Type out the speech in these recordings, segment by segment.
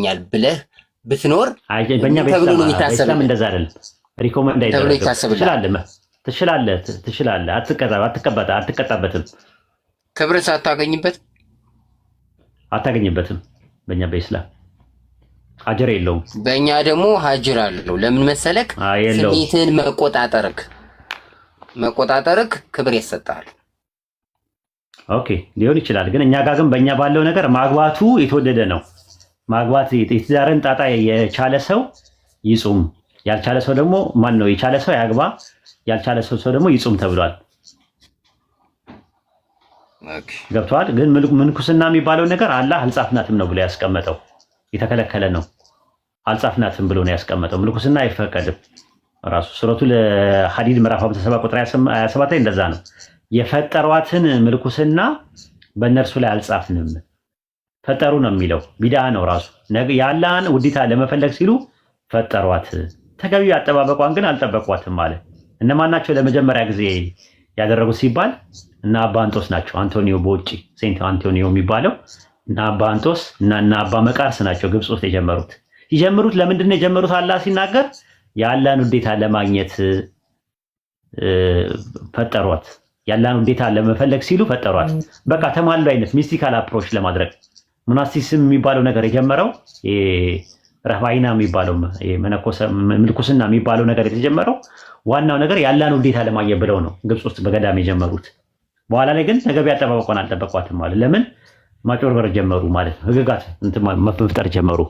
ያገባኛል ብለህ ብትኖር በእኛ ተብሎ ነው በኢስላም የሚታሰብልህ። እንደዛ አይደለም። ሪኮመንድ አይደረግም። ትችላለህ፣ አትቀጣበትም። ክብርን ሳታገኝበት አታገኝበትም። በእኛ በኢስላም አጅር የለውም። በእኛ ደግሞ ሀጅር አለው። ለምን መሰለክ? ስሜትን መቆጣጠርክ ክብር ይሰጣል። ኦኬ ሊሆን ይችላል። ግን እኛ ጋር ግን በእኛ ባለው ነገር ማግባቱ የተወደደ ነው። ማግባት የትዳርን ጣጣ የቻለ ሰው ይጹም፣ ያልቻለ ሰው ደግሞ ማን ነው? የቻለ ሰው ያግባ፣ ያልቻለ ሰው ደግሞ ይጹም ተብሏል። ገብቷል። ግን ምንኩስና የሚባለው ነገር አላህ አልጻፍናትም ነው ብሎ ያስቀመጠው። የተከለከለ ነው። አልጻፍናትም ብሎ ነው ያስቀመጠው። ምንኩስና አይፈቀድም። ራሱ ሱረቱ ለሐዲድ ምዕራፍ 57 ቁጥር 27 ላይ እንደዛ ነው። የፈጠሯትን ምልኩስና በእነርሱ ላይ አልጻፍንም፣ ፈጠሩ ነው የሚለው። ቢድዓ ነው ራሱ። የአላህን ውዴታ ለመፈለግ ሲሉ ፈጠሯት፣ ተገቢ አጠባበቋን ግን አልጠበቋትም ማለት። እነማን ናቸው ለመጀመሪያ ጊዜ ያደረጉት ሲባል እና አባ አንጦስ ናቸው። አንቶኒዮ በውጭ ሴንት አንቶኒዮ የሚባለው እና አባ አንጦስ እና አባ መቃርስ ናቸው ግብፅ ውስጥ የጀመሩት። ሲጀምሩት ለምንድን ነው የጀመሩት? አላህ ሲናገር የአላህን ውዴታ ለማግኘት ፈጠሯት። የአላህን ውዴታ ለመፈለግ ሲሉ ፈጠሯት። በቃ ተሟላ አይነት ሚስቲካል አፕሮች ለማድረግ ሙናስቲስም የሚባለው ነገር የጀመረው ረህባይና የሚባለው ምልኩስና የሚባለው ነገር የተጀመረው ዋናው ነገር የአላህን ውዴታ ለማግኘት ብለው ነው ግብፅ ውስጥ በገዳም የጀመሩት። በኋላ ላይ ግን ተገቢ አጠባበቋን አልጠበቋትም ማለት። ለምን ማጭበርበር ጀመሩ ማለት ነው። ህግጋት መፍጠር ጀመሩ።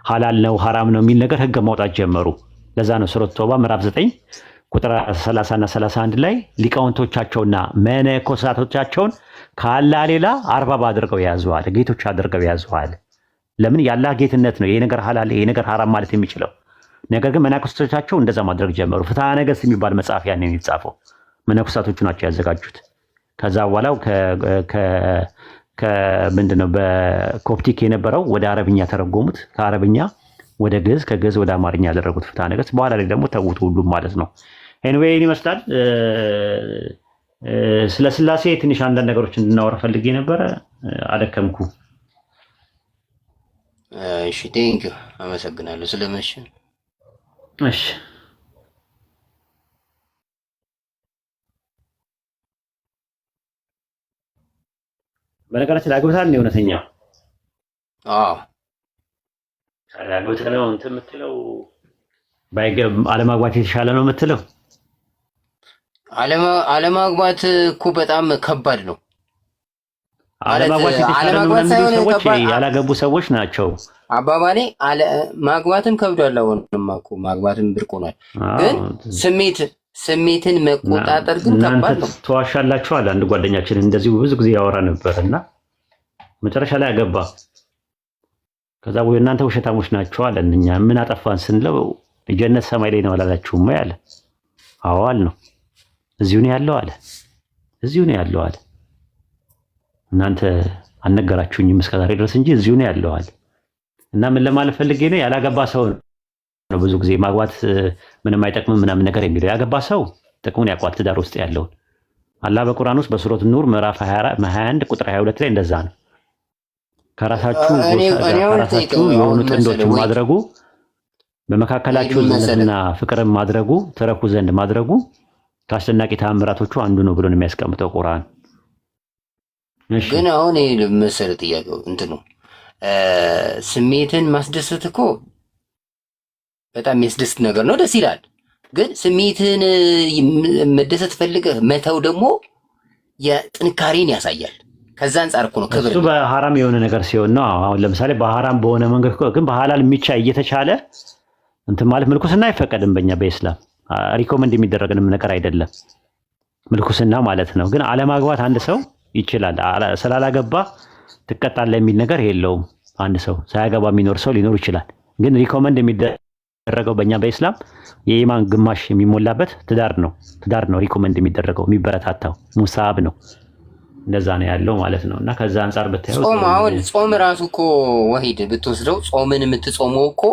ሐላል ነው ሐራም ነው የሚል ነገር ህግ ማውጣት ጀመሩ። ለዛ ነው ሱረቱ ተውባ ምዕራፍ 9 ቁጥር 30 እና 31 ላይ ሊቃውንቶቻቸውና መነኮሳቶቻቸውን ከአላህ ሌላ አርባብ አድርገው ያዙዋል፣ ጌቶች አድርገው ያዙዋል። ለምን? የአላህ ጌትነት ነው ይሄ ነገር ሐላል ይሄ ነገር ሐራም ማለት የሚችለው። ነገር ግን መነኮሳቶቻቸው እንደዛ ማድረግ ጀመሩ። ፍትሐ ነገሥት የሚባል መጽሐፍ ያንን የተጻፈው መነኮሳቶቹ ናቸው ያዘጋጁት። ከዛ በኋላው ምንድነው በኮፕቲክ የነበረው ወደ አረብኛ ተረጎሙት። ከአረብኛ ወደ ግዕዝ፣ ከግዕዝ ወደ አማርኛ ያደረጉት ፍትሐ ነገሥት። በኋላ ላይ ደግሞ ተውት ሁሉም ማለት ነው። ኤኒዌይ ይመስላል። ስለ ስላሴ ትንሽ አንዳንድ ነገሮች እንድናወራ ፈልጌ ነበረ። አደከምኩ። እሺ ቴንክ ዩ አመሰግናለሁ ስለመሸ። እሺ በነገራችን ላይ አግብተሃል ነው እውነተኛ? አዎ አግብተህ ነው እንትን የምትለው? አለማግባት የተሻለ ነው የምትለው? አለማግባት እኮ በጣም ከባድ ነው። አለማግባት የተሻለ ነው የሚሉ ሰዎች ያላገቡ ሰዎች ናቸው። አባባሌ ማግባትም ከብዷል። አሁንማ እኮ ማግባትም ብርቅ ሆኗል። ግን ስሜትን መቆጣጠር ግን ከባድ ነው። ተዋሻላችሁ አለ አንድ ጓደኛችን እንደዚሁ ብዙ ጊዜ ያወራ ነበር እና መጨረሻ ላይ አገባ። ከዛ ወይ እናንተ ውሸታሞች ናቸው አለ። እኛ ምን አጠፋን ስንለው ጀነት ሰማይ ላይ ነው አላላችሁም አለ። አዎ አልነው። እዚሁ ነው ያለው አለ። እዚሁ ነው ያለው አለ። እናንተ አልነገራችሁኝም እስከዛሬ ድረስ እንጂ እዚሁ ነው ያለው አለ። እና ምን ለማለት ፈልጌ ነው ያላገባ ሰው ነው ብዙ ጊዜ ማግባት ምንም አይጠቅምም ምናምን ነገር የሚለው። ያገባ ሰው ጥቅሙን ያውቃል ትዳር ውስጥ ያለውን። አላህ በቁርአን ውስጥ በሱረቱ ኑር ምዕራፍ 21 ቁጥር 22 ላይ እንደዛ ነው። ከራሳችሁ የሆኑ ጥንዶችን ማድረጉ በመካከላችሁ ዝምድና ፍቅርን ማድረጉ ተረኩ ዘንድ ማድረጉ ከአስደናቂ ተአምራቶቹ አንዱ ነው ብሎ ነው የሚያስቀምጠው ቁርአን። ግን አሁን መሰረት ጥያቄው እንትን ነው ስሜትን ማስደሰት እኮ በጣም የሚያስደስት ነገር ነው፣ ደስ ይላል። ግን ስሜትን መደሰት ፈልገህ መተው ደግሞ የጥንካሬን ያሳያል። ከዛ አንጻር እኮ ነው ክብር እሱ በሐራም የሆነ ነገር ሲሆን ነው። አሁን ለምሳሌ በሐራም በሆነ መንገድ ግን በሐላል የሚቻል እየተቻለ እንትን ማለት ምልኩስና አይፈቀድም በእኛ በኢስላም ሪኮመንድ የሚደረግንም ነገር አይደለም ምልኩስና ማለት ነው። ግን አለማግባት አንድ ሰው ይችላል። ስላላገባ ትቀጣለህ የሚል ነገር የለውም። አንድ ሰው ሳያገባ የሚኖር ሰው ሊኖር ይችላል። ግን ሪኮመንድ የሚደረገው በእኛ በኢስላም የኢማን ግማሽ የሚሞላበት ትዳር ነው ሪኮመንድ የሚደረገው የሚበረታታው ሙሳብ ነው። እንደዛ ነው ያለው ማለት ነው። እና ከዛ አንፃር ብታየው ጾም ራሱ እኮ ወሂድ ብትወስደው ጾምን የምትጾመው እኮ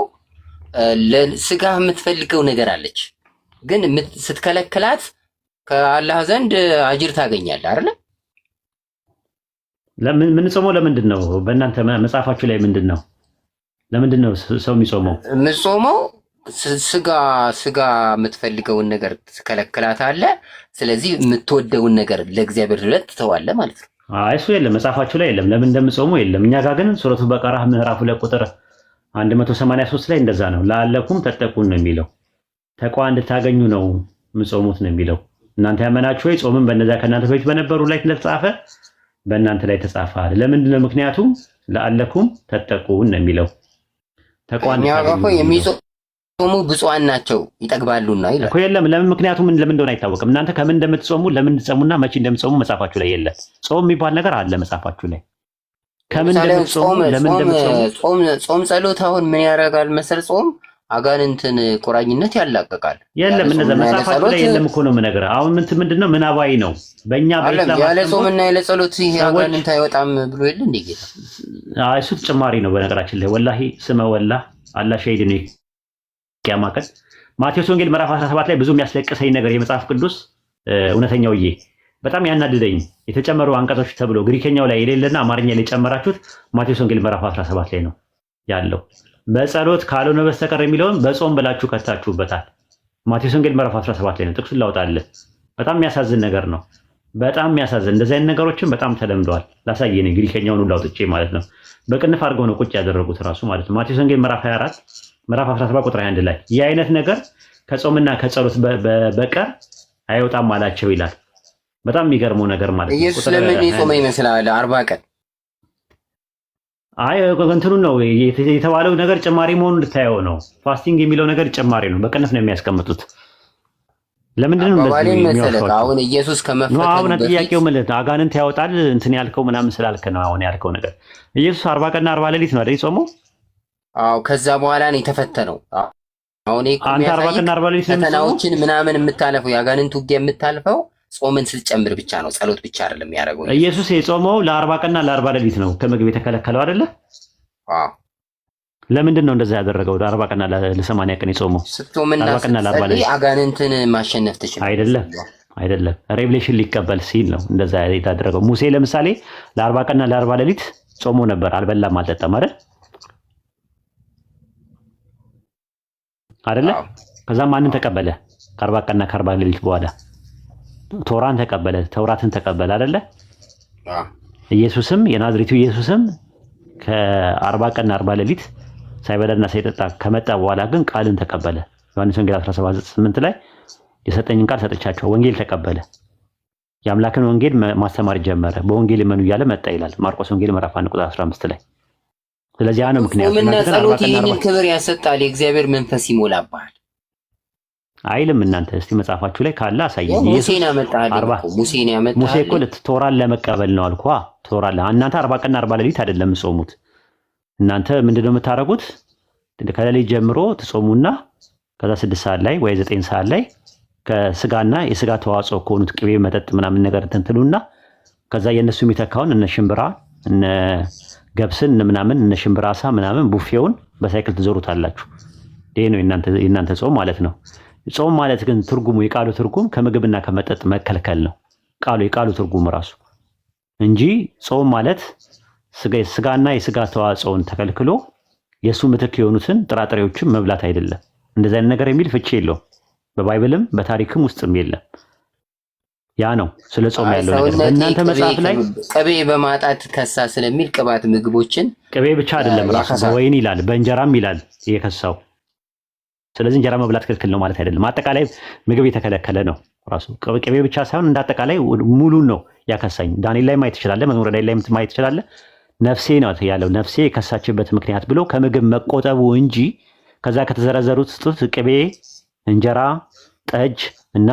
ለስጋ የምትፈልገው ነገር አለች። ግን ስትከለክላት ከአላህ ዘንድ አጅር ታገኛለህ አይደል? ምን ጾመው ለምንድን ነው? በእናንተ መጽሐፋችሁ ላይ ምንድን ነው? ለምንድን ነው ሰው የሚጾመው? የምጾመው ስጋ የምትፈልገውን ነገር ትከለክላታለህ። ስለዚህ የምትወደውን ነገር ለእግዚአብሔር ብለህ ትተዋለህ ማለት ነው። እሱ የለም መጽሐፋችሁ ላይ የለም። ለምን እንደምጾሙ የለም። እኛ ጋር ግን ሱረቱ በቀራ ምዕራፍ 2 ቁጥር 183 ላይ እንደዛ ነው። ለአለኩም ተጠቁን ነው የሚለው። ተቋ እንድታገኙ ነው የምጾሙት ነው የሚለው። እናንተ ያመናችሁ ወይ ጾምን በእነዚያ ከእናንተ በፊት በነበሩ ላይ እንደተጻፈ በእናንተ ላይ ተጻፈ። ለምንድን ነው? ምክንያቱም ለአለኩም ተጠቁን ነው የሚለው። ተቋ እንድታገኙ የሚጾሙ ብፁዓን ናቸው ይጠግባሉና ይላል እኮ። የለም ለምን? ምክንያቱም ለምን እንደሆነ አይታወቅም። እናንተ ከምን እንደምትጾሙ ለምን እንደምትጾሙና መቼ እንደምትጾሙ መጽሐፋችሁ ላይ የለም። ጾም የሚባል ነገር አለ መጽሐፋችሁ ላይ። ከምን እንደምትጾሙ ለምን እንደምትጾሙ ጾም ጸሎት አሁን ምን ያደርጋል መሰል? ጾም አጋንንትን ቁራኝነት ያላቀቃል። የለም እነዛ መጽሐፋችሁ ላይ የለም እኮ ነው የምነግርህ። አሁን ምንድነው ምናባዊ ነው። በእኛ በእስላም ያለ ጾምና ያለ ጸሎት ይሄ አጋንንት አይወጣም ብሎ የለ እንዴ ጌታ? እሱ ተጨማሪ ነው በነገራችን ላይ ወላሂ ስመ ወላህ አላህ ሸሂድ ነው። ቂያማ ቀን ማቴዎስ ወንጌል ምዕራፍ 17 ላይ ብዙ የሚያስለቅሰኝ ነገር የመጽሐፍ ቅዱስ እውነተኛውዬ በጣም ያናድደኝ የተጨመሩ አንቀጾች ተብሎ ግሪከኛው ላይ የሌለና አማርኛ ላይ የጨመራችሁት ማቴዎስ ወንጌል ምዕራፍ 17 ላይ ነው ያለው። በጸሎት ካልሆነ በስተቀር የሚለውን በጾም ብላችሁ ከታችሁበታል። ማቴዎስ ወንጌል ምዕራፍ 17 ላይ ነው። ጥቅሱን ላውጣልህ። በጣም የሚያሳዝን ነገር ነው። በጣም የሚያሳዝን እንደዚህ አይነት ነገሮችን በጣም ተለምደዋል። ላሳየኝ ግሪከኛውን ሁሉ አውጥቼ ማለት ነው። በቅንፍ አድርገው ነው ቁጭ ያደረጉት ራሱ ማለት ነው። ማቴዎስ ወንጌል ምዕራፍ 24 ምዕራፍ 17 ቁጥር 21 ላይ ይህ አይነት ነገር ከጾምና ከጸሎት በቀር አይወጣም አላቸው ይላል። በጣም የሚገርመው ነገር ማለት ነው። ኢየሱስ ለምን የጾመ ይመስላል 40 ቀን? እንትኑ ነው የተባለው ነገር ጭማሪ መሆኑን ልታየው ነው። ፋስቲንግ የሚለው ነገር ጭማሪ ነው። በቅንፍ ነው የሚያስቀምጡት። ለምንድን ነው እንደዚህ የሚያወጣው? አሁን ኢየሱስ ከመፈተኑ አሁን ጥያቄው ማለት አጋንንት ያወጣል እንትን ያልከው ምናምን ስላልክ ነው። አሁን ያልከው ነገር ኢየሱስ 40 ቀንና 40 ሌሊት ነው አይደል ጾመው? ከዛ በኋላ ነው የተፈተነው። አሁን አንተ 40 ቀንና 40 ሌሊት ፈተናዎችን ምናምን የምታለፈው የአጋንንት ውጊያ የምታልፈው ጾምን ስትጨምር ብቻ ነው። ጸሎት ብቻ አይደለም ያደረገው። ኢየሱስ የጾመው ለ40 ቀንና ለ40 ሌሊት ነው ከምግብ የተከለከለው አይደለ? ለምንድን ነው እንደዛ ያደረገው? ለ40 ቀንና ለ80 ቀን የጾመው ስትጾምና ስትጸልይ አጋንንትን ማሸነፍ ትችላለህ። አይደለም ሬቭሌሽን ሊቀበል ሲል ነው እንደዛ ያደረገው። ሙሴ ለምሳሌ ለ40 ቀንና ለ40 ሌሊት ጾሞ ነበር። አልበላም አልጠጣም አይደለ? ከዛ ማንን ተቀበለ? ከ40 ቀንና ከ40 ሌሊት በኋላ ቶራን ተቀበለ፣ ተውራትን ተቀበለ አይደለ? ኢየሱስም የናዝሬቱ ኢየሱስም ከ40 ቀንና 40 ሌሊት ሳይበላና ሳይጠጣ ከመጣ በኋላ ግን ቃልን ተቀበለ። ዮሐንስ ወንጌል 17:8 ላይ የሰጠኝን ቃል ሰጥቻቸው ወንጌል ተቀበለ። የአምላክን ወንጌል ማስተማር ጀመረ። በወንጌል እመኑ እያለ መጣ ይላል ማርቆስ ወንጌል ምዕራፍ 1 ቁጥር 15 ላይ። ስለዚህ ያ ነው ምክንያቱ። ጾምና ጸሎት ይህንን ክብር ያሰጣል፣ የእግዚአብሔር መንፈስ ይሞላብሃል አይልም? እናንተ እስቲ መጽሐፋችሁ ላይ ካለ አሳየኝ። ሙሴን ያመጣል። ሙሴ እኮ ቶራን ለመቀበል ነው አልኳ። ቶራን እናንተ 40 ቀንና 40 ሌሊት አይደለም ጾሙት። እናንተ ምንድነው የምታደርጉት? ከሌሊት ጀምሮ ትጾሙና ከዛ 6 ሰዓት ላይ ወይ 9 ሰዓት ላይ ከስጋና የስጋ ተዋጽኦ ከሆኑት ቅቤ፣ መጠጥ ምናምን ነገር እንትሉና ከዛ የነሱ የሚተካውን እነ ሽምብራ እነ ገብስን ምናምን እነ ሽምብራ አሳ ምናምን ቡፌውን በሳይክል ትዞሩታላችሁ። ይሄ ነው የእናንተ ጾም ማለት ነው። ጾም ማለት ግን ትርጉሙ የቃሉ ትርጉም ከምግብና ከመጠጥ መከልከል ነው። የቃሉ ትርጉም ራሱ እንጂ ጾም ማለት ስጋና የስጋ ተዋጽኦን ተከልክሎ የሱ ምትክ የሆኑትን ጥራጥሬዎችን መብላት አይደለም። እንደዚህ አይነት ነገር የሚል ፍቺ የለውም። በባይብልም በታሪክም ውስጥም የለም። ያ ነው ስለ ጾም ያለው ነገር። በእናንተ መጽሐፍ ላይ ቅቤ በማጣት ከሳ ስለሚል ቅባት ምግቦችን ቅቤ ብቻ አይደለም ራሱ በወይን ይላል፣ በእንጀራም ይላል የከሳው። ስለዚህ እንጀራ መብላት ክልክል ነው ማለት አይደለም። አጠቃላይ ምግብ የተከለከለ ነው ራሱ። ቅቤ ብቻ ሳይሆን እንዳጠቃላይ ሙሉን ነው ያከሳኝ። ዳንኤል ላይ ማየት ትችላለህ፣ መዝሙረ ዳንኤል ላይ ማየት ትችላለህ። ነፍሴ ነው ያለው። ነፍሴ የከሳችበት ምክንያት ብሎ ከምግብ መቆጠቡ እንጂ ከዛ ከተዘረዘሩት ውስጥ ቅቤ፣ እንጀራ፣ ጠጅ እና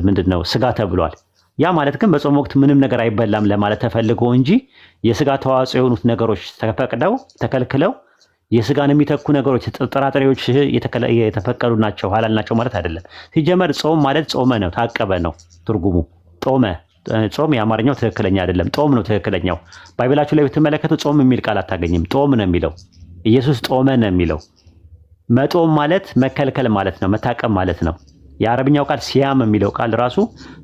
ምንድነው ስጋ ተብሏል። ያ ማለት ግን በጾም ወቅት ምንም ነገር አይበላም ለማለት ተፈልጎ እንጂ የስጋ ተዋጽኦ የሆኑት ነገሮች ተፈቅደው ተከልክለው የስጋን የሚተኩ ነገሮች ጥራጥሬዎች የተፈቀዱ ናቸው ሐላል ናቸው ማለት አይደለም። ሲጀመር ጾም ማለት ጾመ ነው፣ ታቀበ ነው ትርጉሙ። ጾመ ጾም የአማርኛው ትክክለኛ አይደለም፣ ጾም ነው ትክክለኛው። ባይብላችሁ ላይ ብትመለከቱ ጾም የሚል ቃል አታገኝም። ጾም ነው የሚለው። ኢየሱስ ጾመ ነው የሚለው። መጦም ማለት መከልከል ማለት ነው፣ መታቀብ ማለት ነው። የአረብኛው ቃል ሲያም የሚለው ቃል ራሱ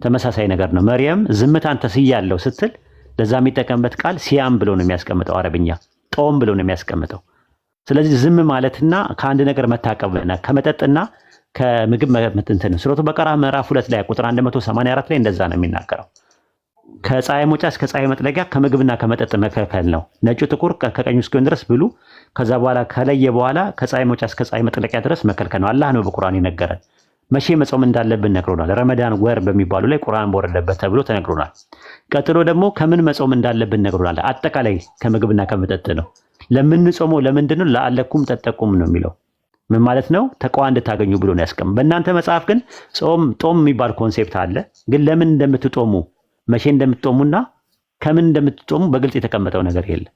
ተመሳሳይ ነገር ነው። መርየም ዝምታን ተስያለሁ ስትል ለዛ የሚጠቀምበት ቃል ሲያም ብሎ ነው የሚያስቀምጠው። አረብኛ ጦም ብሎ ነው የሚያስቀምጠው። ስለዚህ ዝም ማለትና ከአንድ ነገር መታቀብና ከመጠጥና ከምግብ እንትን ሱረቱ በቀራ ምዕራፍ 2 ላይ ቁጥር 184 ላይ እንደዛ ነው የሚናገረው። ከፀሐይ መውጫ እስከ ፀሐይ መጥለቂያ ከምግብና ከመጠጥ መከልከል ነው። ነጩ ጥቁር ከቀኙ እስኪሆን ድረስ ብሉ። ከዛ በኋላ ከለየ በኋላ ከፀሐይ መውጫ እስከ ፀሐይ መጥለቂያ ድረስ መከልከል ነው። አላህ ነው በቁርአን የነገረን። መቼ መጾም እንዳለብን ነግሮናል። ረመዳን ወር በሚባሉ ላይ ቁርአን በወረደበት ተብሎ ተነግሮናል። ቀጥሎ ደግሞ ከምን መጾም እንዳለብን ነግሮናል። አጠቃላይ ከምግብና ከመጠጥ ነው። ለምንጾመው ለምንድን ነው? ለአለኩም ተጠቁም ነው የሚለው። ምን ማለት ነው? ተቋዋ እንድታገኙ ብሎ ነው ያስቀም። በእናንተ መጽሐፍ ግን ጾም የሚባል ኮንሴፕት አለ። ግን ለምን እንደምትጦሙ መቼ እንደምትጦሙና ከምን እንደምትጦሙ በግልጽ የተቀመጠው ነገር የለም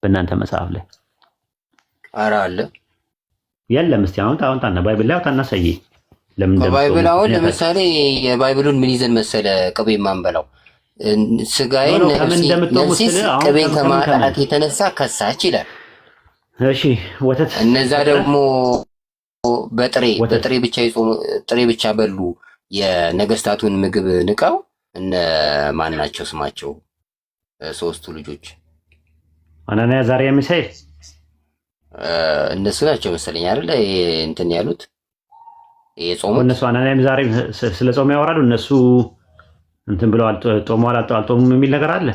በእናንተ መጽሐፍ ላይ። ኧረ አለ የለም። እስቲ አሁን ባይብል ላይ አውጣና ሰይ ለምን እንደምትጦሙ። ባይብል አሁን ለምሳሌ የባይብሉን ምን ይዘን መሰለ ቅቤ ማንበላው ስጋዬን ነፍሲስ ቅቤን ከማጣት የተነሳ ከሳች ይላል። እሺ ወተት እነዛ ደግሞ በጥሬ ብቻ ይጾሙ ጥሬ ብቻ በሉ የነገስታቱን ምግብ ንቀው እነ ማን ናቸው ስማቸው? ሶስቱ ልጆች አናንያ ዛሬ የሚሳኤል እነሱ ናቸው መሰለኝ አይደል? እንትን ያሉት የጾሙ እነሱ አናንያም ዛሬ ስለ ጾም ያወራሉ። እነሱ እንትን ብለዋል። ጾመዋል አልጾሙም የሚል ነገር አለ።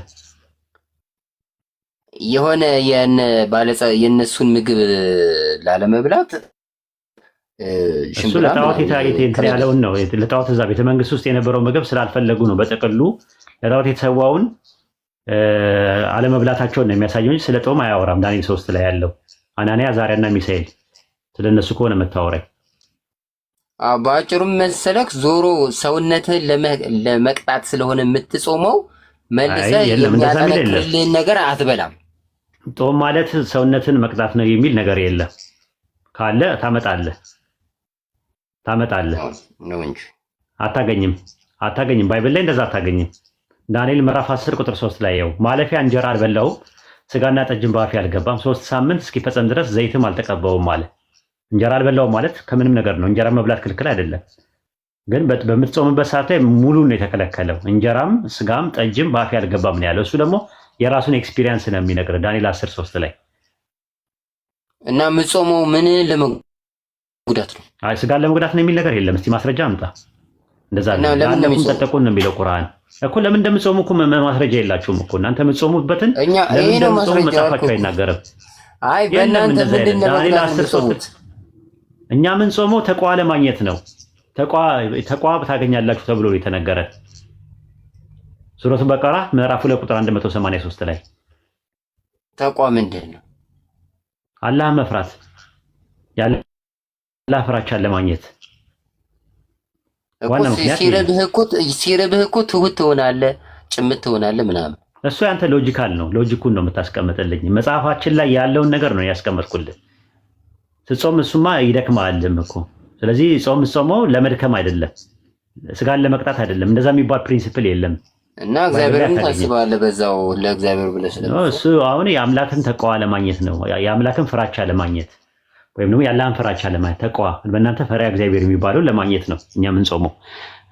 የሆነ የእነሱን ምግብ ላለመብላት እሱ ለጣዖት እንትን ያለውን ነው። ለጣዖት እዛ ቤተ መንግስት ውስጥ የነበረው ምግብ ስላልፈለጉ ነው። በጥቅሉ ለጣዖት የተሰዋውን አለመብላታቸውን ነው የሚያሳየው እንጂ ስለ ጾም አያወራም። ዳንኤል 3 ላይ ያለው አናንያ ዛሬና ሚሳኤል ስለነሱ ከሆነ መታወሪያ በአጭሩም መሰለክ ዞሮ ሰውነትህን ለመቅጣት ስለሆነ የምትጾመው መልሰህ የሚያጠነክርልህን ነገር አትበላም። ጾም ማለት ሰውነትን መቅጣት ነው የሚል ነገር የለም። ካለ ታመጣለህ ነው እንጂ አታገኝም። ባይብል ላይ እንደዛ አታገኝም። ዳንኤል ምዕራፍ 10 ቁጥር 3 ላይ ያው ማለፊያ እንጀራ አልበላውም፣ ስጋና ጠጅም በአፌ አልገባም፣ 3 ሳምንት እስኪፈጸም ድረስ ዘይትም አልተቀባውም አለ። እንጀራ አልበላውም ማለት ከምንም ነገር ነው። እንጀራ መብላት ክልክል አይደለም፣ ግን በምትጾምበት ሰዓት ላይ ሙሉ ነው የተከለከለው። እንጀራም ስጋም ጠጅም በአፌ አልገባም ነው ያለው። እሱ ደግሞ የራሱን ኤክስፒሪየንስ ነው የሚነግር ዳንኤል 10:3 ላይ እና የምትጾመው ምን ለመጉዳት ነው? አይ ስጋን ለመጉዳት ነው የሚል ነገር የለም። እስቲ ማስረጃ አምጣ። እንደዛ ነው ለምን ተጠቁን ነው የሚለው ቁርአን እኮ። ለምን እንደምትጾሙ እኮ ማስረጃ የላችሁም እኮ እናንተ የምትጾሙበትን። ይሄ ነው ማስረጃ መጽሐፋችሁ አይናገርም። አይ በእናንተ ምንድን ነው ዳንኤል 10:3 እኛ ምን ጾመው ተቋዋ ለማግኘት ነው። ተቋዋ ታገኛላችሁ ተብሎ የተነገረ ሱረቱ በቀራ ምዕራፍ 2 ቁጥር 183 ላይ ተቋ ምንድን ነው? አላህ መፍራት አላህ ፍራቻን ለማግኘት ዋናው ምክንያት ሲረብህ እኮ ትሁት ትሆናለህ፣ ጭምት ትሆናለህ ምናምን። እሱ ያንተ ሎጂካል ነው። ሎጂኩን ነው የምታስቀምጥልኝ። መጽሐፋችን ላይ ያለውን ነገር ነው ያስቀመጥኩልህ። ስትጾም እሱማ ይደክማልም እኮ። ስለዚህ ጾመው ለመድከም አይደለም፣ ስጋን ለመቅጣት አይደለም። እንደዛ የሚባል ፕሪንሲፕል የለም። እና እግዚአብሔርን ታስባለህ በዛው ለእግዚአብሔር ብለህ ስለዚህ እሱ አሁን የአምላክን ተቋዋ ለማግኘት ነው። የአምላክን ፍራቻ ለማግኘት ወይም ደግሞ ያለህን ፍራቻ ለማግኘት ተቋዋ በእናንተ ፈሪሃ እግዚአብሔር የሚባለው ለማግኘት ነው እኛ የምንጾመው።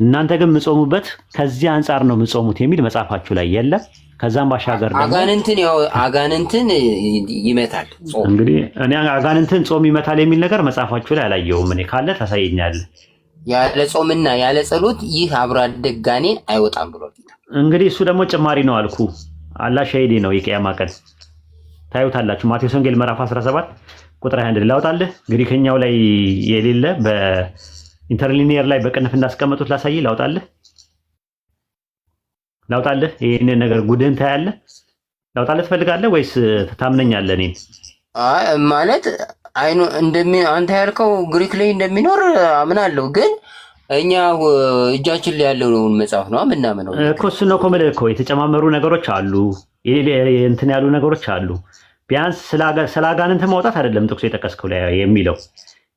እናንተ ግን የምጾሙበት ከዚህ አንጻር ነው የምጾሙት የሚል መጽሐፋችሁ ላይ የለም። ከዛም ባሻገር ደግሞ አጋንንትን ይመታል ጾም። እንግዲህ እኔ አጋንንትን ጾም ይመታል የሚል ነገር መጽሐፋችሁ ላይ አላየሁም። እኔ ካለ ታሳየኛለህ። ያለ ጾምና ያለ ጸሎት ይህ አብሮ አደግ ጋኔን አይወጣም ብሏል ጌታ። እንግዲህ እሱ ደግሞ ጭማሪ ነው አልኩ። አላህ ሸሂዴ ነው። የቂያማ ቀን ታዩታላችሁ። ማቴዎስ ወንጌል ምዕራፍ 17 ቁጥር 21 ላውጣልህ። ግሪከኛው ላይ የሌለ በኢንተርሊኒየር ላይ በቅንፍ እንዳስቀመጡት ላሳይ። ላውጣልህ ይሄንን ነገር ጉድህን ታያለህ። ላውጣልህ ትፈልጋለህ ወይስ ታምነኛለህ? እኔን ማለት አይኑ አንተ ያልከው ግሪክ ላይ እንደሚኖር አምናለሁ፣ ግን እኛ እጃችን ላይ ያለውን መጽሐፍ ነው ምናምነው እኮ። እሱ ነው እኮ የምልህ እኮ የተጨማመሩ ነገሮች አሉ፣ እንትን ያሉ ነገሮች አሉ። ቢያንስ ስለ አጋንንት ማውጣት አይደለም ጥቅሱ የጠቀስከው ላይ የሚለው።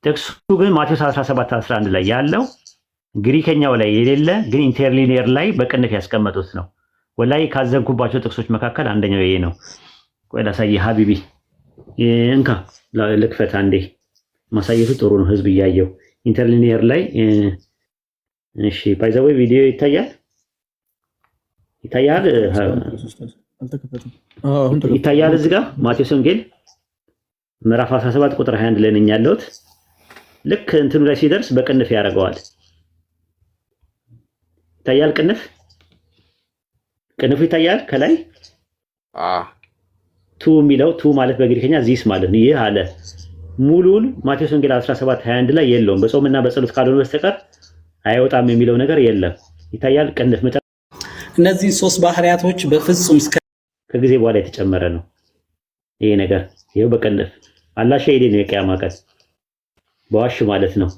ጥቅሱ ግን ማቴዎስ 17:11 ላይ ያለው ግሪከኛው ላይ የሌለ ግን ኢንተርሊኒየር ላይ በቅንፍ ያስቀመጡት ነው። ወላይ ካዘንኩባቸው ጥቅሶች መካከል አንደኛው ይሄ ነው። ቆይ ላሳይህ ሀቢቢ። እንካ ልክፈት አንዴ። ማሳየቱ ጥሩ ነው፣ ህዝብ እያየው ኢንተርሊኒየር ላይ። እሺ ባይዘው ቪዲዮ ይታያል። ይታያል እዚህ ጋር ማቴዎስ ወንጌል ምዕራፍ 17 ቁጥር 21 ላይ ነኝ ያለሁት። ልክ እንትኑ ላይ ሲደርስ በቅንፍ ያደርገዋል። ይታያል። ቅንፉ ይታያል ከላይ ቱ የሚለው ቱ ማለት በግሪከኛ ዚስ ማለት ነው። ይህ አለ ሙሉን ማቴዎስ ወንጌል 17:21 ላይ የለውም። በጾምና በጸሎት ካልሆነ በስተቀር አይወጣም የሚለው ነገር የለም። ይታያል። ቅንፍ እነዚህ ሶስት ባህሪያቶች በፍጹም ከጊዜ በኋላ የተጨመረ ነው ይሄ ነገር። ይሄው በቅንፍ አላህ ሸሂዴ ነው የቂያማ ቀን በዋሽ ማለት ነው።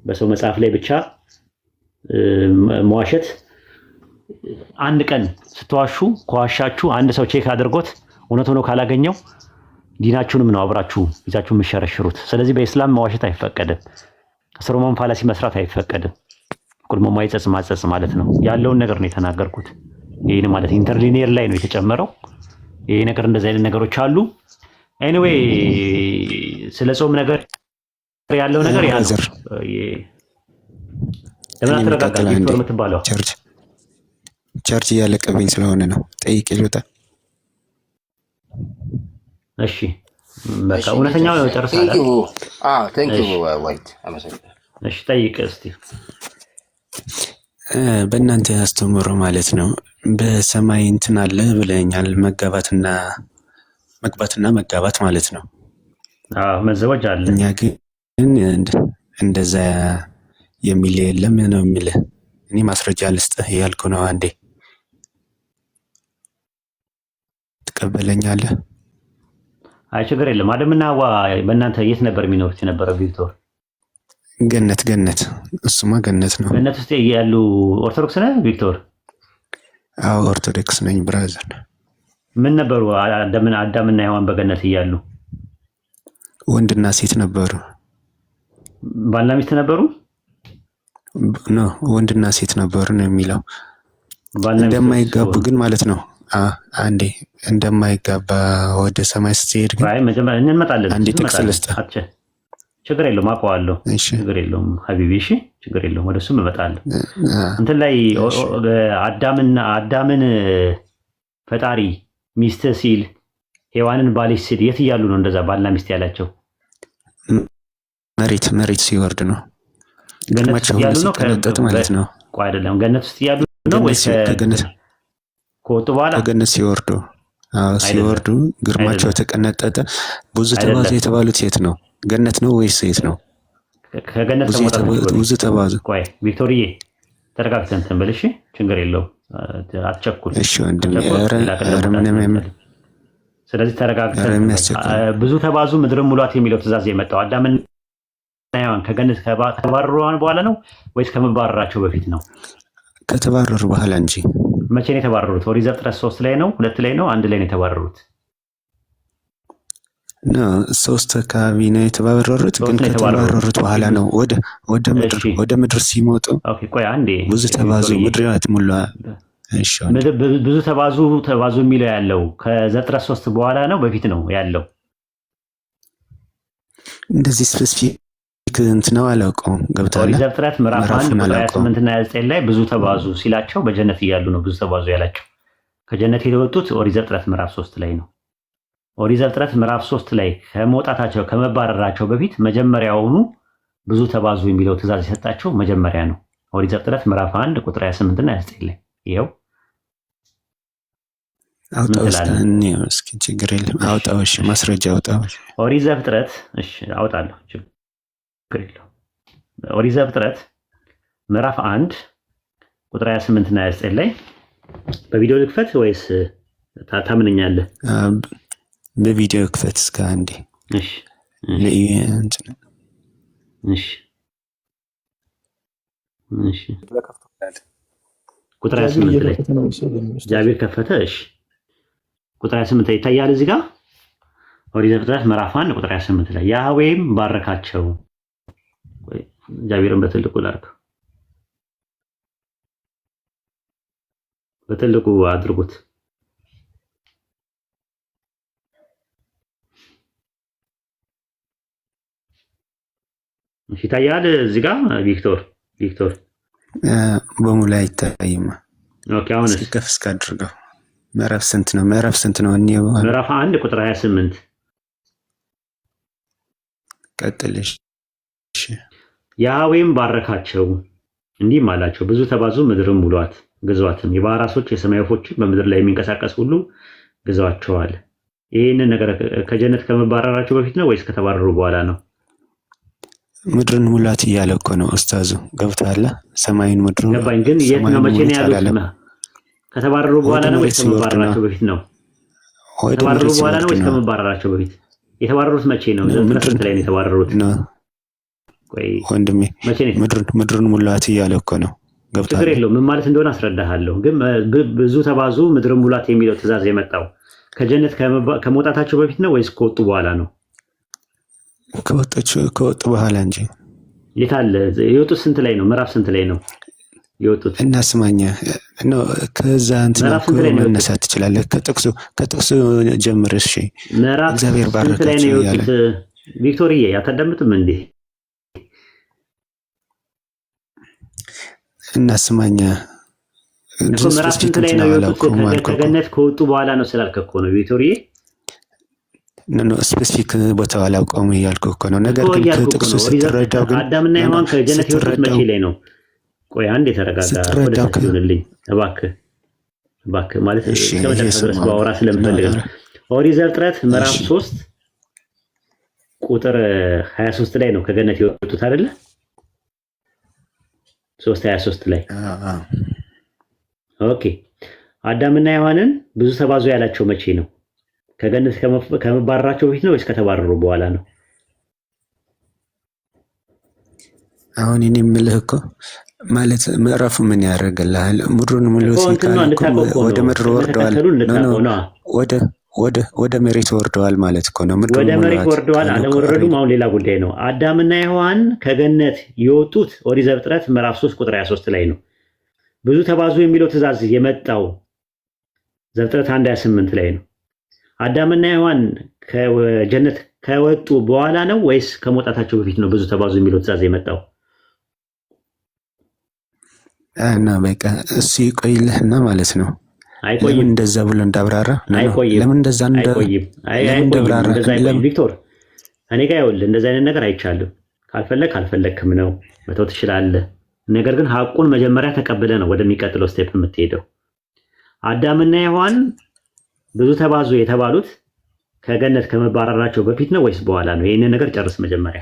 በሰው መጽሐፍ ላይ ብቻ መዋሸት አንድ ቀን ስትዋሹ ከዋሻችሁ አንድ ሰው ቼክ አድርጎት እውነት ሆኖ ካላገኘው ዲናችሁንም ነው አብራችሁ ይዛችሁ የምትሸረሽሩት። ስለዚህ በእስላም መዋሸት አይፈቀድም። ከሰሎሞን ፋላሲ መስራት አይፈቀድም። ቁልሞ ማይጸጽ ማጸጽ ማለት ነው። ያለውን ነገር ነው የተናገርኩት። ይሄን ማለት ኢንተርሊኒየር ላይ ነው የተጨመረው። ይሄ ነገር እንደዚህ አይነት ነገሮች አሉ። ኤኒዌይ ስለ ጾም ነገር ያለው ነገር ያለው ለምን አትረጋጋም? ቪክቶር የምትባለው ቸርች እያለቀብኝ ስለሆነ ነው። ጠይቄ ልውጣ። እሺ በቃ እውነተኛው ነው። ጨርሰናል። እሺ ጠይቅ እስቲ። በእናንተ አስተምሮ ማለት ነው በሰማይ እንትን አለ ብለኛል። መግባትና መጋባት ማለት ነው። መዘወጅ አለ። እኛ ግን እንደዛ የሚል የለም ነው የሚልህ። እኔ ማስረጃ ልስጥህ ያልኩ ነው። አንዴ ትቀበለኛለህ? አይ ችግር የለም። አደምና ሐዋ በእናንተ የት ነበር የሚኖሩት የነበረው ቪክቶር? ገነት። እሱማ ገነት ነው። ገነት ውስጥ ያሉ ኦርቶዶክስ ነህ ቪክቶር? አዎ ኦርቶዶክስ ነኝ ብራዘር። ምን ነበሩ አዳምና ሔዋን በገነት እያሉ? ወንድና ሴት ነበሩ። ባልና ሚስት ነበሩ? ኖ ወንድና ሴት ነበሩ ነው የሚለው። እንደማይጋቡ ግን ማለት ነው። አንዴ እንደማይጋባ ወደ ሰማይ ስትሄድ ግን አይ መጀመሪያ እንመጣለን። አንዴ ጥቅስ ልስጥህ። ችግር የለውም አውቀዋለሁ። ችግር የለውም ሀቢቢ። እሺ ችግር የለውም። ወደ እሱም እመጣለሁ። እንትን ላይ አዳምን ፈጣሪ ሚስት ሲል ሔዋንን ባልሽ ሲል የት እያሉ ነው እንደዛ ባልና ሚስት ያላቸው? መሬት ሲወርድ ነው። ገነት ውስጥ እያሉ ነው ማለት ነው። ቆይ አይደለም፣ ገነት ውስጥ እያሉ ነው ወይስ ከወጡ በኋላ? ከገነት ሲወርዱ ግርማቸው ተቀነጠጠ። ብዙ ተባዙ የተባሉት የት ነው? ገነት ነው ወይስ የት ነው? ከገነት ብዙ ተባዙ። ቆይ ቪክቶሪዬ ተረጋግተን እንትን በል እሺ። ችግር የለውም አትቸኩል። እሺ ወንድሜ። ስለዚህ ተረጋግተን ብዙ ተባዙ ምድርን ሙሏት የሚለው ትእዛዝ የመጣው አዳምን ሔዋን ከገነት ከተባረሩ በኋላ ነው ወይስ ከመባረራቸው በፊት ነው? ከተባረሩ በኋላ እንጂ። መቼ ነው የተባረሩት? ኦሪት ዘፍጥረት 3 ላይ ነው 2 ላይ ነው 1 ላይ ነው የተባረሩት? ሶስት አካባቢ ነው የተባረሩት። ግን ከተባረሩት በኋላ ነው ወደ ምድር ሲሞጡ። ኦኬ ቆይ አንዴ። ብዙ ተባዙ ምድር አትሙላ። እሺ ብዙ ተባዙ የሚለው ያለው ከዘፍጥረት 3 በኋላ ነው በፊት ነው ያለው? እንደዚህ ስፔሲፊክ እንትን ነው አላውቀውም። ገብቶሃል? ኦሪት ዘፍጥረት ምዕራፍ 1 ቁጥር 28 እና 29 ላይ ብዙ ተባዙ ሲላቸው በጀነት እያሉ ነው ብዙ ተባዙ ያላቸው። ከጀነት የወጡት ኦሪት ዘፍጥረት ምዕራፍ 3 ላይ ነው። ኦሪት ዘፍጥረት ምዕራፍ 3 ላይ ከመውጣታቸው ከመባረራቸው በፊት መጀመሪያውኑ ብዙ ተባዙ የሚለው ትእዛዝ የሰጣቸው መጀመሪያ ነው። ኦሪት ዘፍጥረት ምዕራፍ 1 ቁጥር 28 እና 29 ላይ ይኸው አውጣው። እስኪ ችግር የለም አውጣው። እሺ ማስረጃ አውጣው። ኦሪት ዘፍጥረት እሺ አውጣለሁ። ችግር የለውም። ኦሪት ዘፍጥረት ምዕራፍ 1 ቁጥር 28 እና 29 ላይ በቪዲዮ ልክፈት ወይስ ታምነኛለህ? በቪዲዮ ክፈት እስከ አንዴ። እሺ ቁጥር 28 ላይ እግዚአብሔር ከፈተ። እሺ ቁጥር 28 ላይ ይታያል እዚህ ጋር ኦሪት ዘፍጥረት ምዕራፍ 1 ቁጥር 28 ላይ ያህዌም ባረካቸው። እግዚአብሔርን በትልቁ ላድርገው፣ በትልቁ አድርጉት። እሺ ይታያል እዚህ ጋር ቪክቶር በሙሉ አይታይም። ኦኬ አሁን ከፍ እስከ አድርገው። ምዕራፍ ስንት ነው? ምዕራፍ 1 ቁጥር 28 ቀጥልሽ። ያህዌም ባረካቸው እንዲህም አላቸው፣ ብዙ ተባዙ፣ ምድርም ሙሏት፣ ግዟትም፣ የባሕር ዓሦች፣ የሰማይ ወፎችን፣ በምድር ላይ የሚንቀሳቀስ ሁሉ ግዟቸዋል። ይህንን ነገር ከጀነት ከመባረራቸው በፊት ነው ወይስ ከተባረሩ በኋላ ነው? ምድርን ሙላት እያለ እኮ ነው ኡስታዙ። ገብቶሃል? ሰማይን ምድሩን ገባኝ። ግን የት ነው መቼ ነው ያሉት? ከተባረሩ በኋላ ነው ወይስ ከመባረራቸው በፊት ነው? ከተባረሩ በኋላ ነው ወይስ ከመባረራቸው በፊት? የተባረሩት መቼ ነው? ስንት ላይ ነው የተባረሩት? ወንድሜ ምድርን ሙላት እያለ እኮ ነው። ገብቶሃል? ችግር የለውም። ምን ማለት እንደሆነ አስረዳሃለሁ። ግን ብዙ ተባዙ ምድርን ሙላት የሚለው ትእዛዝ የመጣው ከጀነት ከመውጣታቸው በፊት ነው ወይስ ከወጡ በኋላ ነው? ከወጡ በኋላ እንጂ። የት አለ የወጡት? ስንት ላይ ነው? ምዕራፍ ስንት ላይ ነው የወጡት? እና ስማኛ ነው ከዛ እንትን መነሳት ትችላለህ። ከጥቅሱ ጀምር። እሺ ምዕራፍ እግዚአብሔር ባረካቸው ላይ ነው የወጡት። ቪክቶሪዬ አታዳምጥም እንዴ? እና ስማኛ ምዕራፍ ስንት ላይ ነው የወጡት? ከገነት ከወጡ በኋላ ነው ስላልክ እኮ ነው ቪክቶሪዬ። ስፔሲፊክ ቦታው አላውቀውም እያልኩ እኮ ነው። ነገር ግን ከጥቅሱ ስትረዳው ግን አዳምና ሔዋን ከጀነት የወጡት መቼ ላይ ነው? ቆይ አንድ የተረጋጋ ወደ ሰፊውንልኝ እባክህ ማለት እስከመጨረሻ ድረስ ባወራ ስለምፈልግ ነው። ኦሪት ዘፍጥረት ምዕራፍ 3 ቁጥር 23 ላይ ነው ከገነት የወጡት አይደለ? 3:23 ላይ ኦኬ። አዳምና ሔዋንን ብዙ ተባዙ ያላቸው መቼ ነው? ከገነት ከመባረራቸው በፊት ነው ወይስ ከተባረሩ በኋላ ነው? አሁን እኔ የምልህ እኮ ማለት ምዕራፉ ምን ያደርግልሃል? ምድሩን ሙሉ ሲካል ወደ ምድር ወርደዋል፣ ወደ መሬት ወርደዋል ማለት እኮ ነው። ወደ መሬት ወርደዋል አለመውረዱም አሁን ሌላ ጉዳይ ነው። አዳምና ሔዋን ከገነት የወጡት ኦሪት ዘፍጥረት ምዕራፍ 3 ቁጥር 23 ላይ ነው። ብዙ ተባዙ የሚለው ትእዛዝ የመጣው ዘፍጥረት 1:28 ላይ ነው። አዳምና ሔዋን ከጀነት ከወጡ በኋላ ነው ወይስ ከመውጣታቸው በፊት ነው ብዙ ተባዙ የሚለው ትእዛዝ የመጣው? እና በቃ እሱ ይቆይልህና ማለት ነው። አይቆይም እንደዛ ብሎ እንዳብራራ ለምን እንደዛ እንዳብራራ ቪክቶር፣ እኔ ጋር ይኸውልህ እንደዛ አይነት ነገር አይቻልም። ካልፈለግክም ነው መተው ትችላለህ። ነገር ግን ሐቁን መጀመሪያ ተቀብለ ነው ወደሚቀጥለው ስቴፕ የምትሄደው። አዳምና ሔዋን ብዙ ተባዙ የተባሉት ከገነት ከመባረራቸው በፊት ነው ወይስ በኋላ ነው? ይሄንን ነገር ጨርስ መጀመሪያ።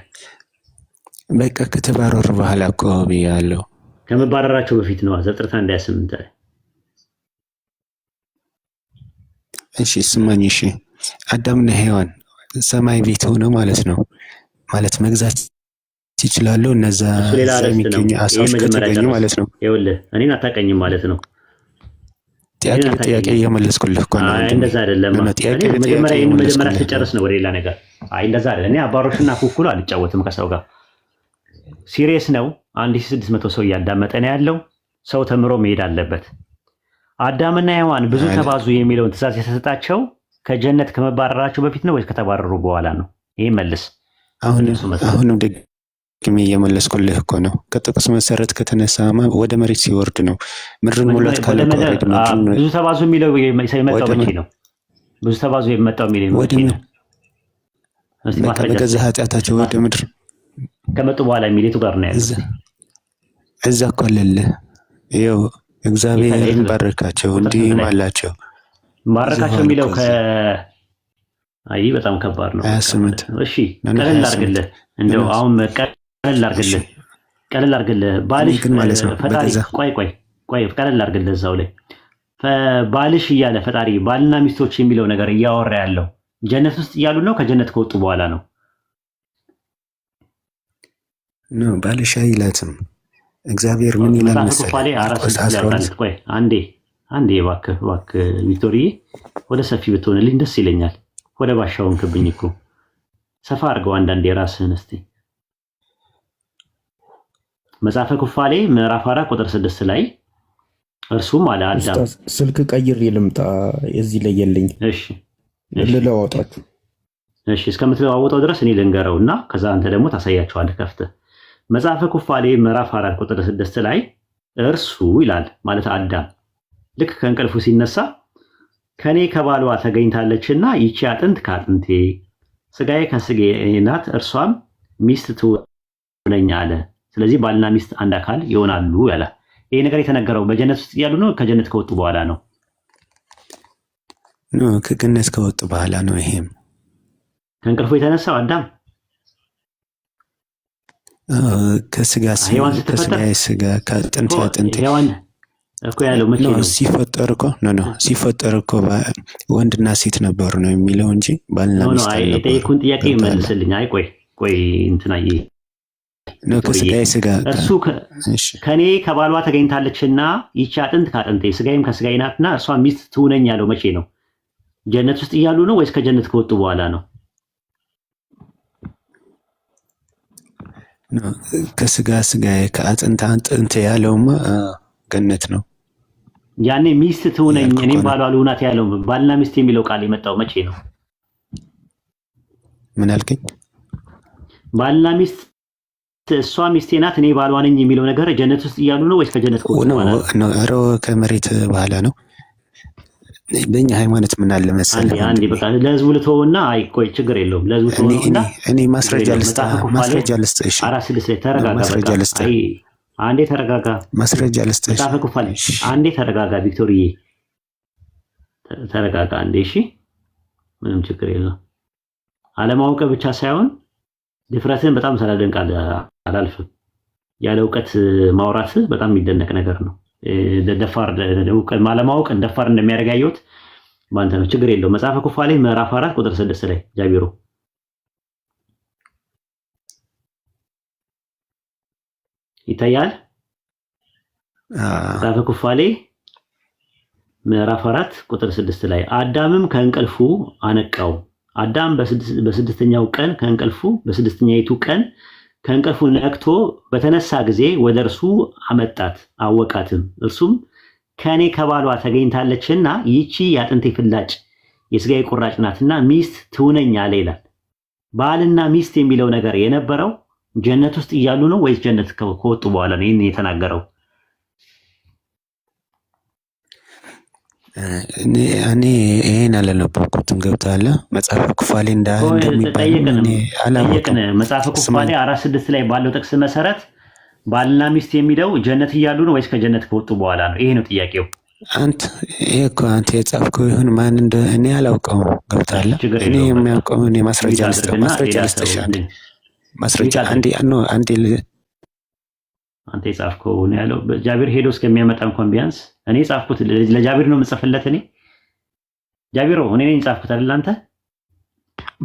በቃ ከተባረሩ በኋላ እኮ ብያለሁ። ከመባረራቸው በፊት ነው። ዘፍጥረት 1:28 ላይ እሺ ስማኝ። እሺ አዳምና ሔዋን ሰማይ ቤት ሆነው ማለት ነው ማለት መግዛት ይችላሉ። እነዛ የሚገኙ አሳዎች ከተገኙ ማለት ነው። ይኸውልህ እኔን አታውቀኝም ማለት ነው። ጥያቄ እየመለስኩልህ እኮ ነው። እንደዛ አይደለም። መጀመሪያ ትጨርስ ነው ወደ ሌላ ነገር። እንደዛ አይደለም። እኔ አባሮሽና ኩኩሉ አልጫወትም ከሰው ጋር። ሲሪየስ ነው። 1600 ሰው እያዳመጠ ነው ያለው። ሰው ተምሮ መሄድ አለበት። አዳምና ሔዋን ብዙ ተባዙ የሚለውን ትእዛዝ የተሰጣቸው ከጀነት ከመባረራቸው በፊት ነው ወይስ ከተባረሩ በኋላ ነው? ይሄ መልስ። አሁንም ደግሜ እየመለስኩልህ እኮ ነው። ከጥቅስ መሰረት ከተነሳማ ወደ መሬት ሲወርድ ነው። ምድርን ሙላት ካለ ብዙ ተባዙ የሚለው የመጣው መቼ ነው? ብዙ ተባዙ የመጣው የሚለው መቼ ነው? በገዛ ኃጢአታቸው ወደ ምድር ከመጡ በኋላ የሚሌቱ ጋር ነው ያለው። እዛ እኮ አለልህ። ይኸው እግዚአብሔር ባረካቸው እንዲህም አላቸው። ባረካቸው የሚለው አይ በጣም ከባድ ነው። 28 እሺ ቀለል አድርግልህ። እንደው አሁን ቀለል አድርግልህ ባልሽ ፈጣሪ ቆይ ቀለል አድርግልህ። እዛው ላይ ባልሽ እያለ ፈጣሪ ባልና ሚስቶች የሚለው ነገር እያወራ ያለው ጀነት ውስጥ እያሉ ነው ከጀነት ከወጡ በኋላ ነው? ባልሽ አይላትም። እግዚአብሔር ምን ይላል መሰለህ? ቆይ አንዴ እባክህ ቪክቶሪዬ ወደ ሰፊ ብትሆንልኝ ደስ ይለኛል። ወደ ባሻውን ክብኝ እኮ ሰፋ አድርገው አንዳንዴ ራስህን እስቲ። መጽሐፈ ኩፋሌ ምዕራፍ 4 ቁጥር 6 ላይ እርሱም አለ አዳም ስልክ ቀይሬ ልምጣ እዚህ ላይ የለኝ። እሺ ልለዋወጣችሁ። እሺ እስከምትለዋወጣው ድረስ እኔ ልንገረውና ከዛ አንተ ደግሞ ታሳያቸዋለህ ከፍተህ። መጽሐፈ ኩፋሌ ምዕራፍ 4 ቁጥር 6 ላይ እርሱ ይላል ማለት አዳም ልክ ከእንቅልፉ ሲነሳ ከኔ ከባሏ ተገኝታለችና ይቺ አጥንት ከአጥንቴ ስጋዬ ከስጋዬ ናት፣ እርሷም ሚስት ትሆነኝ አለ። ስለዚህ ባልና ሚስት አንድ አካል ይሆናሉ ያለ። ይሄ ነገር የተነገረው በጀነት ውስጥ እያሉ ነው ከጀነት ከወጡ በኋላ ነው? ከገነት ከወጡ በኋላ ነው። ይሄም ከእንቅልፉ የተነሳው አዳም ከስጋ ስጋ ከአጥንት ሔዋን እኮ ያለው መቼ ነው ሲፈጠር እኮ ወንድና ሴት ነበሩ ነው የሚለው እንጂ ባልና ሚስት አልነበሩ። የጠየኩህን ጥያቄ መልስልኝ። አይ ቆይ እንትናዬ ከስጋ እሱ ከኔ ከባሏ ተገኝታለችና ይቺ አጥንት ከአጥንቴ ስጋዬም ከስጋዬ ናትና እሷ ሚስት ትሁነኝ ያለው መቼ ነው? ጀነት ውስጥ እያሉ ነው ወይስ ከጀነት ከወጡ በኋላ ነው? ከስጋ ከአጥንት አጥንት ያለውማ ገነት ነው። ያኔ ሚስት ትሁነኝ እኔም ባሏ ልሁናት ያለው ባልና ሚስት የሚለው ቃል የመጣው መቼ ነው? ምን አልከኝ? ባልና ሚስት እሷ ሚስቴ ናት እኔ ባሏ ነኝ የሚለው ነገር ጀነት ውስጥ እያሉ ነው ወይስ ከጀነት ከወጡ በኋላ ነው? ኧረ ከመሬት በኋላ ነው። በእኛ ሃይማኖት ምን አለ መሰለህ፣ አንዴ በቃ ለህዝቡ ልተውና፣ አይ ቆይ ችግር የለውም ለህዝቡ ልተውና እኔ ማስረጃ ልስጥህ። እሺ አራት ስድስት ላይ ተረጋጋ። በቃ አይ አንዴ ተረጋጋ። ማስረጃ ልስጥህ። ተጻፈኩፋል። አንዴ ተረጋጋ ቪክቶሪዬ፣ ተረጋጋ አንዴ። እሺ ምንም ችግር የለውም። አለማወቅ ብቻ ሳይሆን ድፍረትን በጣም ሳላደንቅ አላልፍም። ያለ እውቀት ማውራት በጣም የሚደነቅ ነገር ነው። ደፋር እውቀት ማለማወቅ ደፋር እንደሚያደርግ ያየሁት ባንተ ነው። ችግር የለውም። መጽሐፈ ኩፋሌ ምዕራፍ 4 ቁጥር 6 ላይ ጃቢሮ ይታያል። መጽሐፈ ኩፋሌ ምዕራፍ 4 ቁጥር 6 ላይ አዳምም ከእንቅልፉ አነቃው። አዳም በስድስተኛው ቀን ከእንቅልፉ በስድስተኛይቱ ቀን ከእንቅልፉ ነቅቶ በተነሳ ጊዜ ወደ እርሱ አመጣት አወቃትም። እርሱም ከኔ ከባሏ ተገኝታለችና ይቺ የአጥንቴ ፍላጭ የስጋዬ ቁራጭ ናትና ሚስት ትሁነኝ አለ ይላል። ባልና ሚስት የሚለው ነገር የነበረው ጀነት ውስጥ እያሉ ነው ወይስ ጀነት ከወጡ በኋላ ነው ይህን የተናገረው? እኔ ይሄን አላነበብኩትም። ገብቶሃል? መጽሐፈ ኩፋሌ እንደሚባል አላወቅም። መጽሐፈ ኩፋሌ 4:6 ላይ ባለው ጥቅስ መሰረት ባልና ሚስት የሚለው ጀነት እያሉ ነው ወይስ ከጀነት ከወጡ በኋላ ነው? ይሄ ነው ጥያቄው። አንተ የጻፍከው ይሁን ማን እንደ እኔ አላውቀውም። ገብቶሃል? እኔ የሚያውቀው እኔ ማስረጃ ልስጥሽ። ማስረጃ አንዴ አንተ የጻፍከው ነው ያለው። ጃቢር ሄዶ እስከሚያመጣ እንኳን ቢያንስ እኔ ጻፍኩት። ለጃቢር ነው የምጽፍለት እኔ ጃቢሮ እኔ ነኝ ጻፍኩት አይደል? አንተ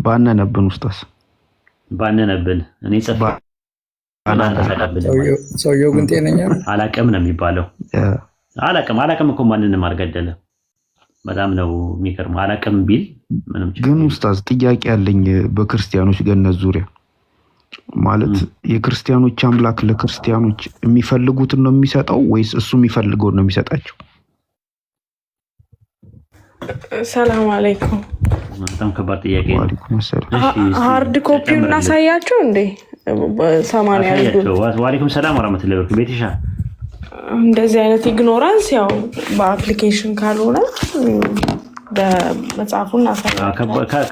ባነነብን ኡስታዝ ባነነብን እኔ ጽፍ ሰውየው ግን ጤነኛ አላቅም ነው የሚባለው። አላቅም እኮ ማንንም አልገደለም። በጣም ነው የሚገርመው። አላቅም ቢል ምንም ግን ኡስታዝ ጥያቄ ያለኝ በክርስቲያኖች ገነት ዙሪያ ማለት የክርስቲያኖች አምላክ ለክርስቲያኖች የሚፈልጉትን ነው የሚሰጠው ወይስ እሱ የሚፈልገውን ነው የሚሰጣቸው? ሰላም አለይኩም። በጣም ከባድ ጥያቄ ነው። ሃርድ ኮፒውን እናሳያቸው እንዴ? 80 ወአለይኩም ሰላም ወራህመቱላሂ ወበረካቱ። ቤትሻ እንደዚህ አይነት ኢግኖራንስ ያው በአፕሊኬሽን ካልሆነ በመጽሐፉን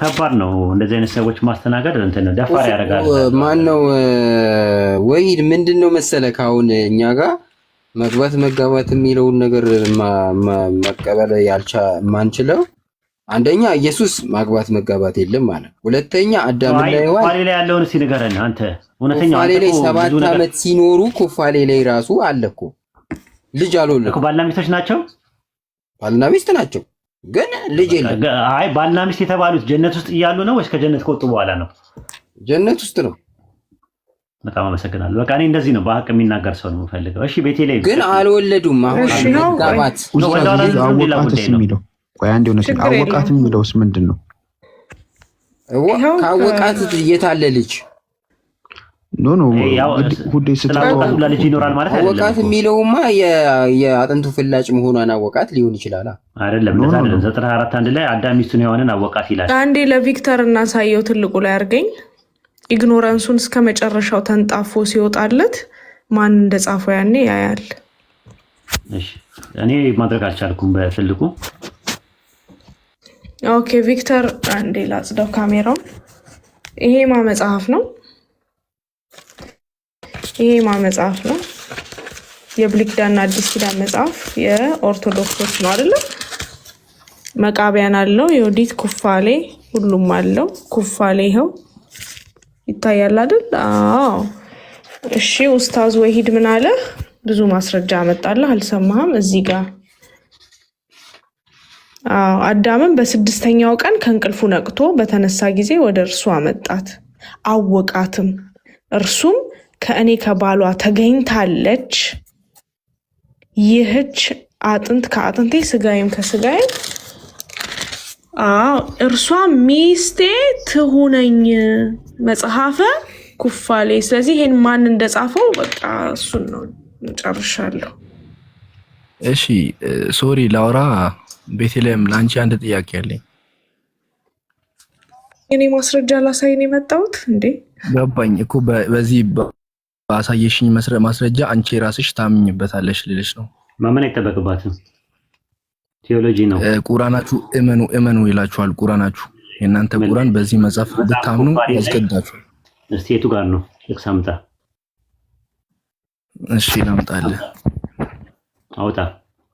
ከባድ ነው። እንደዚህ አይነት ሰዎች ማስተናገድ እንትን ደፋር ያደርጋል። ማን ነው ወሂድ? ምንድነው መሰለህ ካሁን እኛ ጋር መግባት መጋባት የሚለውን ነገር መቀበል ማንችለው፣ አንደኛ ኢየሱስ ማግባት መጋባት የለም ማለት፣ ሁለተኛ አዳምና ሔዋን ኩፋሌ ላይ ያለውን እስኪ ንገረን አንተ። እውነተኛ ኩፋሌ ላይ 7 ዓመት ሲኖሩ ኩፋሌ ላይ ራሱ አለ እኮ ልጅ አልወለዱም እኮ። ባልና ሚስቶች ናቸው። ባልና ሚስት ናቸው ግን ልጅ የለም። አይ ባልና ሚስት የተባሉት ጀነት ውስጥ እያሉ ነው ወይስ ከጀነት ከወጡ በኋላ ነው? ጀነት ውስጥ ነው። በጣም አመሰግናለሁ። በቃ እኔ እንደዚህ ነው በሀቅ የሚናገር ሰው ነው የምፈልገው። እሺ ቤቴ ላይ ግን አልወለዱም። አሁን ጋባት አወቃት የሚለውስ ምንድን ነው? ካወቃት የታለ ልጅ? ኖ ሁዴ ስትላወቃት ልጅ ይኖራል ማለት አይደለም። አወቃት የሚለውማ የአጥንቱ ፍላጭ መሆኗን አወቃት ሊሆን ይችላል። አይደለም እንደዛ አይደለም። 94:1 ላይ አዳም ሚስቱን ሔዋንን አወቃት ይላል። አንዴ ለቪክተር እናሳየው ትልቁ ላይ አድርገኝ። ኢግኖራንሱን እስከ መጨረሻው ተንጣፎ ሲወጣለት ማን እንደጻፈው ያኔ ያያል። እሺ እኔ ማድረግ አልቻልኩም በትልቁ። ኦኬ ቪክተር አንዴ ላጽዳው ካሜራውን። ይሄ ማ መጽሐፍ ነው? ይሄ ማ መጽሐፍ ነው? የብሉይ ኪዳንና አዲስ ኪዳን መጽሐፍ የኦርቶዶክሶች ነው አይደለ? መቃቢያን አለው፣ የዮዲት ኩፋሌ ሁሉም አለው። ኩፋሌ ይኸው ይታያል አይደል? አዎ። እሺ ኡስታዝ ወሂድ ምን አለ? ብዙ ማስረጃ አመጣለህ፣ አልሰማህም? እዚህ ጋር አዳምን በስድስተኛው ቀን ከእንቅልፉ ነቅቶ በተነሳ ጊዜ ወደ እርሱ አመጣት፣ አወቃትም። እርሱም ከእኔ ከባሏ ተገኝታለች፣ ይህች አጥንት ከአጥንቴ ስጋዬም ከስጋዬ እርሷ ሚስቴ ትሁነኝ። መጽሐፈ ኩፋሌ። ስለዚህ ይሄን ማን እንደጻፈው በቃ እሱን ነው። ጨርሻለሁ። እሺ ሶሪ ላውራ። ቤተልሔም ለአንቺ አንድ ጥያቄ አለኝ። እኔ ማስረጃ ላሳይን የመጣሁት እንዴ? ገባኝ እኮ በዚህ ባሳየሽኝ ማስረጃ አንቺ ራስሽ ታምኝበታለሽ ልልሽ ነው። ማመን አይጠበቅባትም። ቴዎሎጂ ነው። ቁራናችሁ እመኑ ይላችኋል። ቁራናችሁ የእናንተ ቁራን በዚህ መጽሐፍ ብታምኑ ያስገዳችኋል። እስቲ የቱ ጋር ነው? ጥቅስ አምጣ። እሺ ላምጣልህ። አውጣ።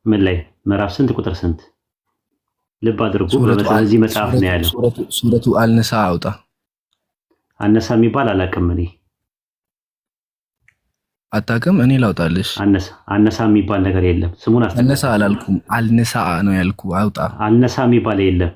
ምን ላይ? ምዕራፍ ስንት ቁጥር ስንት? ልብ አድርጉ። በዚህ መጽሐፍ ነው ያለው። ሱረቱ አልነሳ አውጣ። አነሳ የሚባል አላውቅም እኔ። አታውቅም? እኔ ላውጣልሽ። አነሳ የሚባል ነገር የለም። ስሙን አነሳ አላልኩም፣ አልነሳ ነው ያልኩ። አውጣ። አልነሳ የሚባል የለም።